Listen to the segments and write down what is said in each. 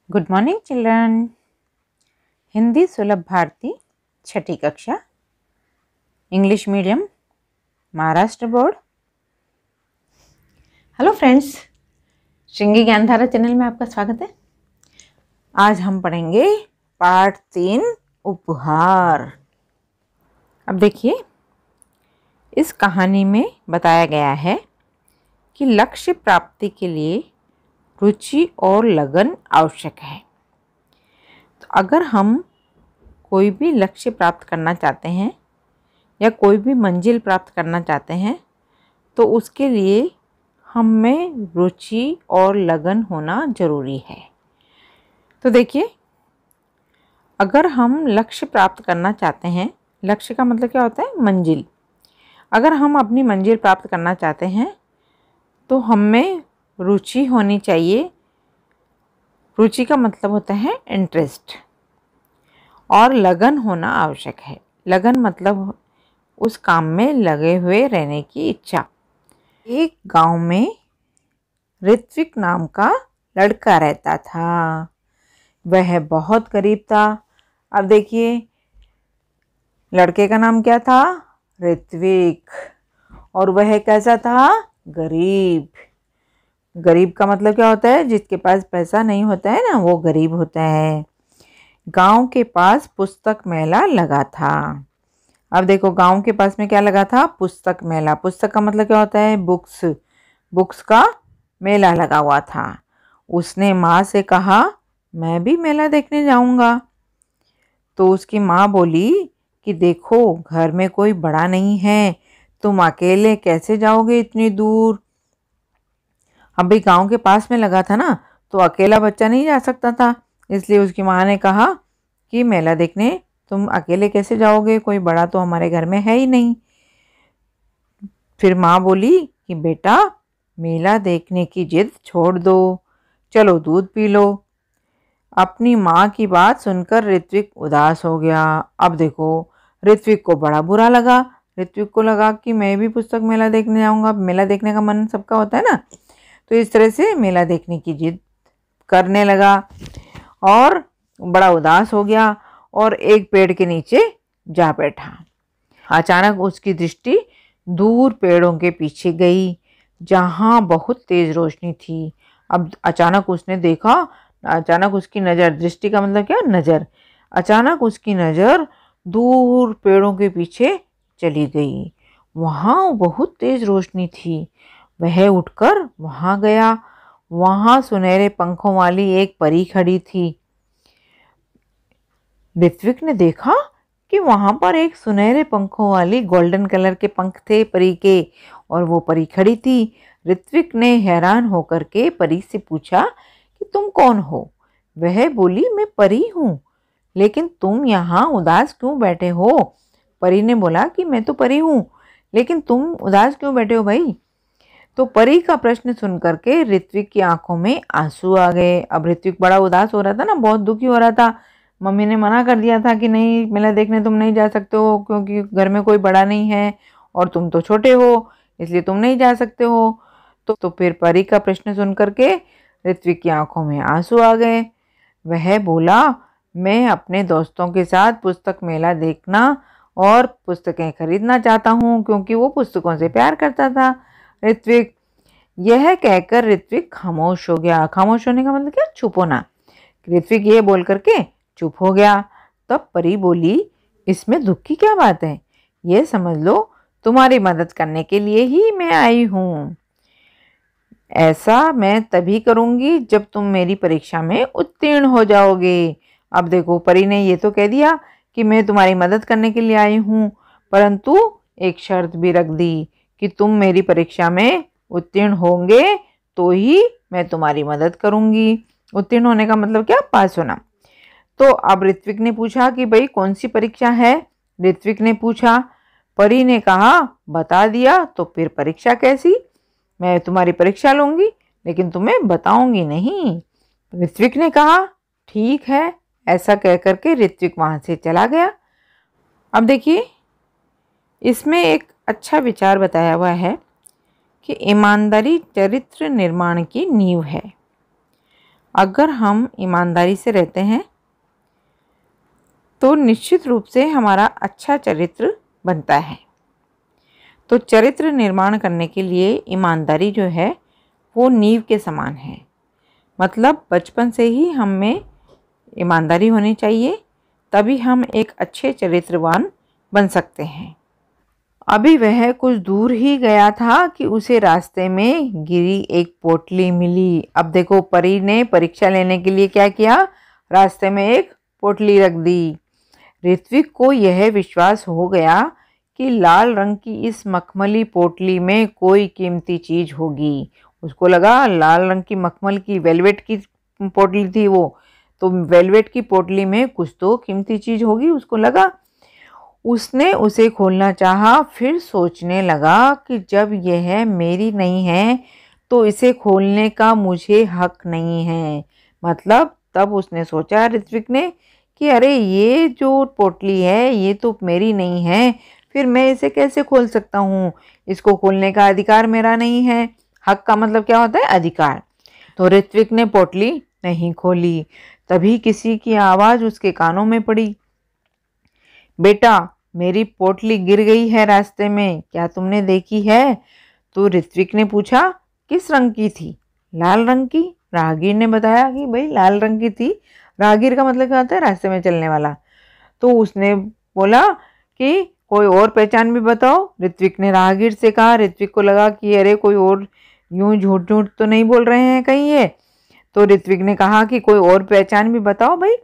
Good morning children. Hindi सुलभ भारती छठी कक्षा, English medium, Maharashtra board. Hello friends, Shringi Gyandhara channel में आपका स्वागत है। आज हम पढ़ेंगे पाठ 3 उपहार। अब देखिए, इस कहानी में बताया गया है कि लक्ष्य प्राप्ति के लिए रुचि और लगन आवश्यक है। तो अगर हम कोई भी लक्ष्य प्राप्त करना चाहते हैं या कोई भी मंजिल प्राप्त करना चाहते हैं तो उसके लिए हम में रुचि और लगन होना ज़रूरी है। तो देखिए, अगर हम लक्ष्य प्राप्त करना चाहते हैं, लक्ष्य का मतलब क्या होता है? मंजिल। अगर हम अपनी मंजिल प्राप्त करना चाहते हैं तो हम में रुचि होनी चाहिए। रुचि का मतलब होता है इंटरेस्ट, और लगन होना आवश्यक है। लगन मतलब उस काम में लगे हुए रहने की इच्छा। एक गांव में ऋत्विक नाम का लड़का रहता था। वह बहुत गरीब था। अब देखिए, लड़के का नाम क्या था? ऋत्विक। और वह कैसा था? गरीब। गरीब का मतलब क्या होता है? जिसके पास पैसा नहीं होता है ना, वो गरीब होता है। गांव के पास पुस्तक मेला लगा था। अब देखो, गांव के पास में क्या लगा था? पुस्तक मेला। पुस्तक का मतलब क्या होता है? बुक्स। बुक्स का मेला लगा हुआ था। उसने माँ से कहा, मैं भी मेला देखने जाऊंगा। तो उसकी माँ बोली कि देखो, घर में कोई बड़ा नहीं है, तुम अकेले कैसे जाओगे इतनी दूर? अभी गांव के पास में लगा था ना, तो अकेला बच्चा नहीं जा सकता था। इसलिए उसकी माँ ने कहा कि मेला देखने तुम अकेले कैसे जाओगे, कोई बड़ा तो हमारे घर में है ही नहीं। फिर माँ बोली कि बेटा, मेला देखने की जिद छोड़ दो, चलो दूध पी लो। अपनी माँ की बात सुनकर ऋत्विक उदास हो गया। अब देखो, ऋत्विक को बड़ा बुरा लगा। ऋत्विक को लगा कि मैं भी पुस्तक मेला देखने जाऊंगा। मेला देखने का मन सबका होता है ना। तो इस तरह से मेला देखने की जिद करने लगा और बड़ा उदास हो गया और एक पेड़ के नीचे जा बैठा। अचानक उसकी दृष्टि दूर पेड़ों के पीछे गई, जहां बहुत तेज रोशनी थी। अब अचानक उसने देखा, अचानक उसकी नज़र, दृष्टि का मतलब क्या? नज़र। अचानक उसकी नज़र दूर पेड़ों के पीछे चली गई। वहां बहुत तेज रोशनी थी। वह उठकर वहां गया। वहां सुनहरे पंखों वाली एक परी खड़ी थी। ऋत्विक ने देखा कि वहां पर एक सुनहरे पंखों वाली, गोल्डन कलर के पंख थे परी के, और वो परी खड़ी थी। ऋत्विक ने हैरान होकर के परी से पूछा कि तुम कौन हो? वह बोली, मैं परी हूँ, लेकिन तुम यहाँ उदास क्यों बैठे हो? परी ने बोला कि मैं तो परी हूँ, लेकिन तुम उदास क्यों बैठे हो भाई? तो परी का प्रश्न सुनकर के ऋत्विक की आंखों में आंसू आ गए। अब ऋत्विक बड़ा उदास हो रहा था ना, बहुत दुखी हो रहा था। मम्मी ने मना कर दिया था कि नहीं, मेला देखने तुम नहीं जा सकते हो, क्योंकि घर में कोई बड़ा नहीं है और तुम तो छोटे हो, इसलिए तुम नहीं जा सकते हो। तो फिर परी का प्रश्न सुन करके ऋत्विक की आंखों में आंसू आ गए। वह बोला, मैं अपने दोस्तों के साथ पुस्तक मेला देखना और पुस्तकें खरीदना चाहता हूँ, क्योंकि वो पुस्तकों से प्यार करता था ऋत्विक। यह कहकर ऋत्विक खामोश हो गया। खामोश होने का मतलब क्या? चुप होना। ऋत्विक ये बोल करके चुप हो गया। तब परी बोली, इसमें दुख की क्या बात है? ये समझ लो, तुम्हारी मदद करने के लिए ही मैं आई हूँ। ऐसा मैं तभी करूँगी जब तुम मेरी परीक्षा में उत्तीर्ण हो जाओगे। अब देखो, परी ने ये तो कह दिया कि मैं तुम्हारी मदद करने के लिए आई हूँ, परंतु एक शर्त भी रख दी कि तुम मेरी परीक्षा में उत्तीर्ण होंगे तो ही मैं तुम्हारी मदद करूँगी। उत्तीर्ण होने का मतलब क्या? पास होना। तो अब ऋत्विक ने पूछा कि भाई कौन सी परीक्षा है? ऋत्विक ने पूछा। परी ने कहा, बता दिया तो फिर परीक्षा कैसी? मैं तुम्हारी परीक्षा लूंगी, लेकिन तुम्हें बताऊंगी नहीं। ऋत्विक ने कहा, ठीक है। ऐसा कह करके ऋत्विक वहां से चला गया। अब देखिए, इसमें एक अच्छा विचार बताया हुआ है कि ईमानदारी चरित्र निर्माण की नींव है। अगर हम ईमानदारी से रहते हैं तो निश्चित रूप से हमारा अच्छा चरित्र बनता है। तो चरित्र निर्माण करने के लिए ईमानदारी जो है वो नींव के समान है। मतलब बचपन से ही हम में ईमानदारी होनी चाहिए, तभी हम एक अच्छे चरित्रवान बन सकते हैं। अभी वह कुछ दूर ही गया था कि उसे रास्ते में गिरी एक पोटली मिली। अब देखो, परी ने परीक्षा लेने के लिए क्या किया, रास्ते में एक पोटली रख दी। ऋत्विक को यह विश्वास हो गया कि लाल रंग की इस मखमली पोटली में कोई कीमती चीज होगी। उसको लगा लाल रंग की मखमल की वेलवेट की पोटली थी वो, तो वेलवेट की पोटली में कुछ तो कीमती चीज होगी, उसको लगा। उसने उसे खोलना चाहा, फिर सोचने लगा कि जब यह मेरी नहीं है तो इसे खोलने का मुझे हक नहीं है। मतलब तब उसने सोचा ऋत्विक ने कि अरे ये जो पोटली है ये तो मेरी नहीं है, फिर मैं इसे कैसे खोल सकता हूँ, इसको खोलने का अधिकार मेरा नहीं है। हक का मतलब क्या होता है, अधिकार। तो ऋत्विक ने पोटली नहीं खोली। तभी किसी की आवाज़ उसके कानों में पड़ी, बेटा मेरी पोटली गिर गई है रास्ते में, क्या तुमने देखी है? तो ऋत्विक ने पूछा, किस रंग की थी? लाल रंग की। राहगीर ने बताया कि भाई लाल रंग की थी। राहगीर का मतलब क्या होता है, रास्ते में चलने वाला। तो उसने बोला कि कोई और पहचान भी बताओ। ऋत्विक ने राहगीर से कहा। ऋत्विक को लगा कि अरे कोई और यूं झूठ झूठ तो नहीं बोल रहे हैं कहीं ये। तो ऋत्विक ने कहा कि कोई और पहचान भी बताओ भाई।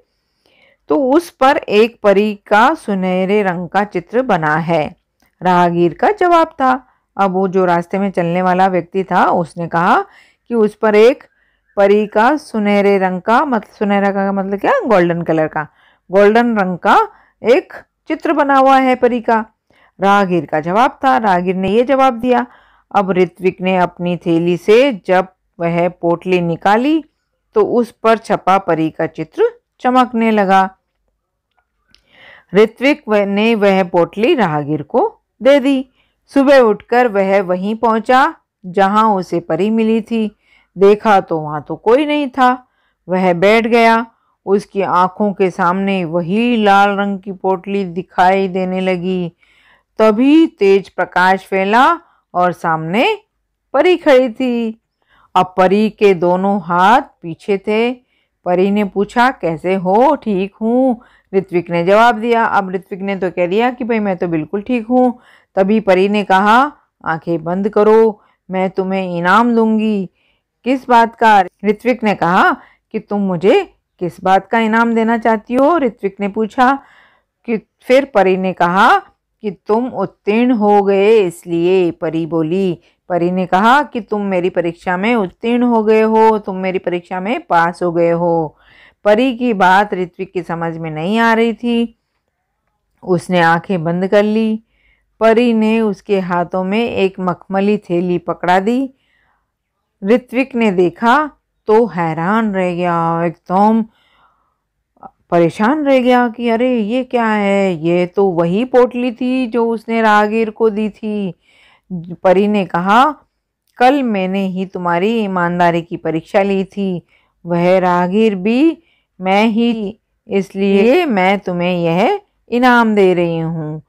तो उस पर एक परी का सुनहरे रंग का चित्र बना है, राहगीर का जवाब था। अब वो जो रास्ते में चलने वाला व्यक्ति था उसने कहा कि उस पर एक परी का सुनहरे रंग का सुनहरा का मतलब क्या, गोल्डन कलर का, गोल्डन रंग का एक चित्र बना हुआ है परी का। राहगीर का जवाब था। राहगीर ने ये जवाब दिया। अब ऋत्विक ने अपनी थैली से जब वह पोटली निकाली तो उस पर छपा परी का चित्र चमकने लगा। ऋत्विक ने वह पोटली राहगीर को दे दी। सुबह उठकर वह वहीं पहुंचा जहां उसे परी मिली थी। देखा तो वहां तो कोई नहीं था। वह बैठ गया। उसकी आंखों के सामने वही लाल रंग की पोटली दिखाई देने लगी। तभी तेज प्रकाश फैला और सामने परी खड़ी थी। अब परी के दोनों हाथ पीछे थे। परी ने पूछा, कैसे हो? ठीक हूँ, ऋत्विक ने जवाब दिया। अब ऋत्विक ने तो कह दिया कि भाई मैं तो बिल्कुल ठीक हूँ। तभी परी ने कहा, आंखें बंद करो, मैं तुम्हें इनाम दूंगी। किस बात का? ऋत्विक ने कहा कि तुम मुझे किस बात का इनाम देना चाहती हो? ऋत्विक ने पूछा। कि फिर परी ने कहा कि तुम उत्तीर्ण हो गए इसलिए। परी बोली। परी ने कहा कि तुम मेरी परीक्षा में उत्तीर्ण हो गए हो, तुम मेरी परीक्षा में पास हो गए हो। परी की बात ऋत्विक की समझ में नहीं आ रही थी। उसने आंखें बंद कर ली। परी ने उसके हाथों में एक मखमली थैली पकड़ा दी। ऋत्विक ने देखा तो हैरान रह गया, एकदम परेशान रह गया कि अरे ये क्या है, ये तो वही पोटली थी जो उसने राहगीर को दी थी। परी ने कहा, कल मैंने ही तुम्हारी ईमानदारी की परीक्षा ली थी, वह राहगीर भी मैं ही, इसलिए मैं तुम्हें यह इनाम दे रही हूँ।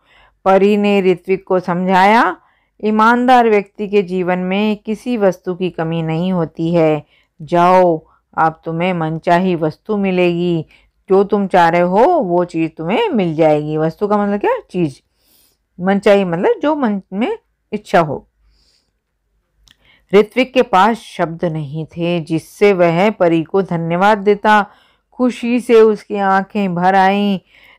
परी ने ऋत्विक को समझाया, ईमानदार व्यक्ति के जीवन में किसी वस्तु की कमी नहीं होती है। जाओ, अब तुम्हें मनचाही वस्तु मिलेगी, जो तुम चाह रहे हो वो चीज़ तुम्हें मिल जाएगी। वस्तु का मतलब क्या, चीज़। मनचाही मतलब जो मन में इच्छा हो। ऋत्विक के पास शब्द नहीं थे जिससे वह परी को धन्यवाद देता। खुशी से उसकी आंखें भर आईं।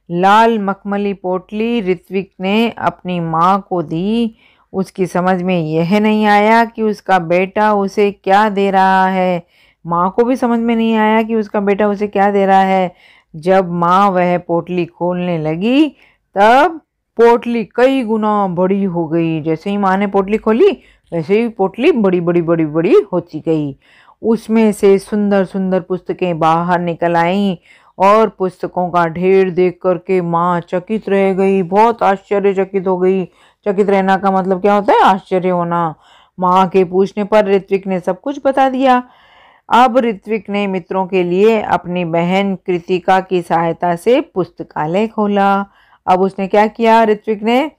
लाल मखमली पोटली ऋत्विक ने अपनी माँ को दी। उसकी समझ में यह नहीं आया कि उसका बेटा उसे क्या दे रहा है। माँ को भी समझ में नहीं आया कि उसका बेटा उसे क्या दे रहा है। जब माँ वह पोटली खोलने लगी तब पोटली कई गुना बड़ी हो गई। जैसे ही माँ ने पोटली खोली वैसे ही पोटली बड़ी बड़ी बड़ी बड़ी होती गई। उसमें से सुंदर सुंदर पुस्तकें बाहर निकल आईं और पुस्तकों का ढेर देख करके माँ चकित रह गई, बहुत आश्चर्यचकित हो गई। चकित रहना का मतलब क्या होता है, आश्चर्य होना। माँ के पूछने पर ऋत्विक ने सब कुछ बता दिया। अब ऋत्विक ने मित्रों के लिए अपनी बहन कृतिका की सहायता से पुस्तकालय खोला। अब उसने क्या किया, ऋत्विक ने,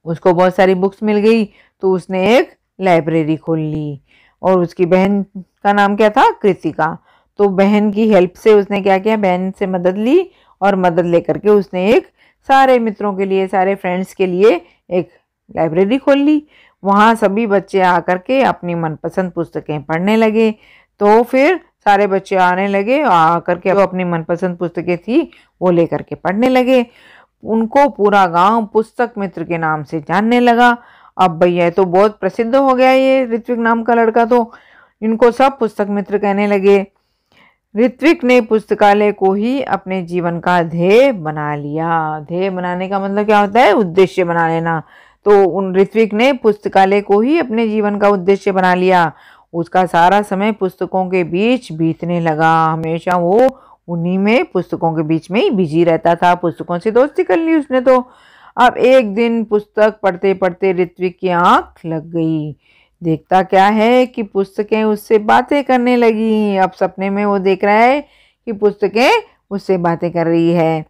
उसको बहुत सारी बुक्स मिल गई तो उसने एक लाइब्रेरी खोल ली। और उसकी बहन का नाम क्या था, कृतिका। तो बहन की हेल्प से उसने क्या किया, बहन से मदद ली और मदद लेकर के उसने एक सारे मित्रों के लिए, सारे फ्रेंड्स के लिए एक लाइब्रेरी खोल ली। वहाँ सभी बच्चे आकर के अपनी मनपसंद पुस्तकें पढ़ने लगे। तो फिर सारे बच्चे आने लगे और आकर के अपनी मनपसंद पुस्तकें थी वो लेकर के पढ़ने लगे। उनको पूरा गांव पुस्तक मित्र के नाम से जानने लगा। अब भैया तो बहुत प्रसिद्ध हो गया ये ऋत्विक नाम का लड़का, तो इनको सब पुस्तक मित्र कहने लगे। ऋत्विक ने पुस्तकालय को ही अपने जीवन का ध्येय बना लिया। ध्येय बनाने का मतलब क्या होता है, उद्देश्य बना लेना। तो उन ऋत्विक ने पुस्तकालय को ही अपने जीवन का उद्देश्य बना लिया। उसका सारा समय पुस्तकों के बीच बीतने लगा। हमेशा वो उन्हीं में, पुस्तकों के बीच में ही बिजी रहता था। पुस्तकों से दोस्ती कर ली उसने। तो अब एक दिन पुस्तक पढ़ते पढ़ते ऋत्विक की आंख लग गई। देखता क्या है कि पुस्तकें उससे बातें करने लगी। अब सपने में वो देख रहा है कि पुस्तकें उससे बातें कर रही है।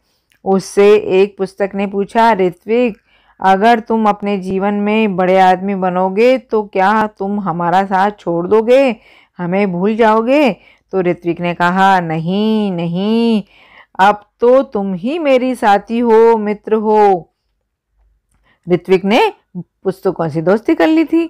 उससे एक पुस्तक ने पूछा, ऋत्विक, अगर तुम अपने जीवन में बड़े आदमी बनोगे तो क्या तुम हमारा साथ छोड़ दोगे, हमें भूल जाओगे? तो ऋत्विक ने कहा, नहीं नहीं, अब तो तुम ही मेरी साथी हो, मित्र हो। ऋत्विक ने पुस्तकों से दोस्ती कर ली थी।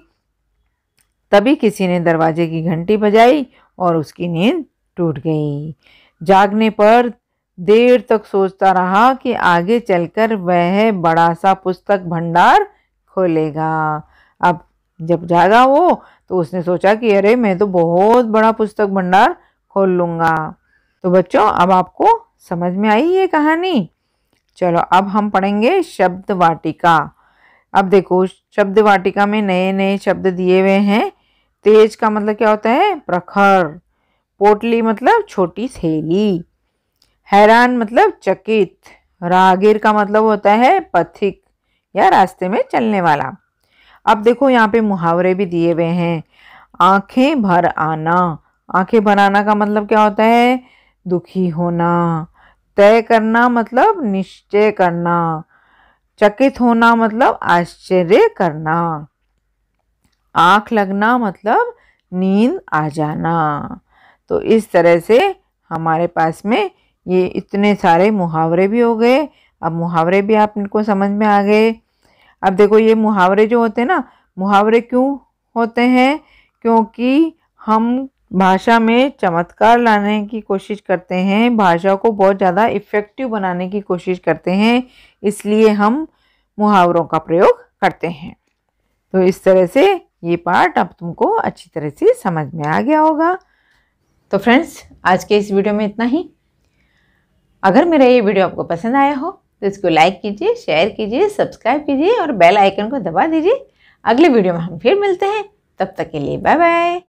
तभी किसी ने दरवाजे की घंटी बजाई और उसकी नींद टूट गई। जागने पर देर तक सोचता रहा कि आगे चलकर वह बड़ा सा पुस्तक भंडार खोलेगा। अब जब जागा वो तो उसने सोचा कि अरे मैं तो बहुत बड़ा पुस्तक भंडार खोल लूँगा। तो बच्चों, अब आपको समझ में आई ये कहानी? चलो अब हम पढ़ेंगे शब्द वाटिका। अब देखो, शब्द वाटिका में नए नए शब्द दिए हुए हैं। तेज का मतलब क्या होता है, प्रखर। पोटली मतलब छोटी थैली। हैरान मतलब चकित। राहगीर का मतलब होता है पथिक या रास्ते में चलने वाला। अब देखो यहाँ पे मुहावरे भी दिए हुए हैं। आंखें भर आना। आंखें भर आना का मतलब क्या होता है, दुखी होना। तय करना मतलब निश्चय करना। चकित होना मतलब आश्चर्य करना। आंख लगना मतलब नींद आ जाना। तो इस तरह से हमारे पास में ये इतने सारे मुहावरे भी हो गए। अब मुहावरे भी आपको समझ में आ गए। अब देखो, ये मुहावरे जो होते हैं ना, मुहावरे क्यों होते हैं, क्योंकि हम भाषा में चमत्कार लाने की कोशिश करते हैं, भाषा को बहुत ज़्यादा इफ़ेक्टिव बनाने की कोशिश करते हैं, इसलिए हम मुहावरों का प्रयोग करते हैं। तो इस तरह से ये पार्ट अब तुमको अच्छी तरह से समझ में आ गया होगा। तो फ्रेंड्स, आज के इस वीडियो में इतना ही। अगर मेरा ये वीडियो आपको पसंद आया हो तो इसको लाइक कीजिए, शेयर कीजिए, सब्सक्राइब कीजिए और बेल आइकन को दबा दीजिए। अगले वीडियो में हम फिर मिलते हैं। तब तक के लिए बाय बाय।